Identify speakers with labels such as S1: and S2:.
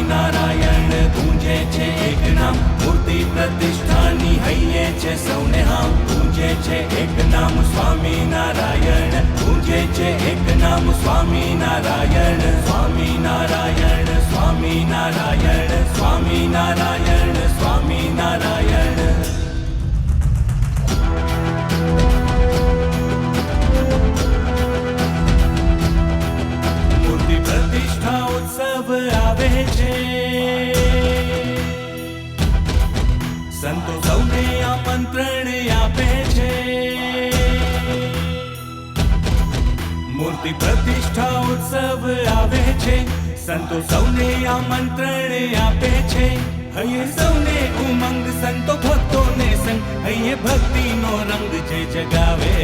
S1: સ્વામિનારાયણ ગુંજે છે એક નામ, મૂર્તિ પ્રતિષ્ઠાની હૈયે છે સૌને હામ. ગુંજે છે એક નામ સ્વામિનારાયણ, ગુંજે છે એક નામ સ્વામિનારાયણ. સ્વામિનારાયણ સ્વામિનારાયણ સ્વામિનારાયણ સ્વામિનારાયણ. મૂર્તિ પ્રતિષ્ઠા ઉત્સવ આવે છે, સંતો સૌને આમંત્રણ આપે છે. મૂર્તિ પ્રતિષ્ઠા ઉત્સવ આવે છે, સંતો સૌને આમંત્રણ આપે છે. હૈયે સૌને ઉમંગ, સંતો ભક્તોને સંગ, હૈયે ભક્તિનો રંગ જે જગાવે.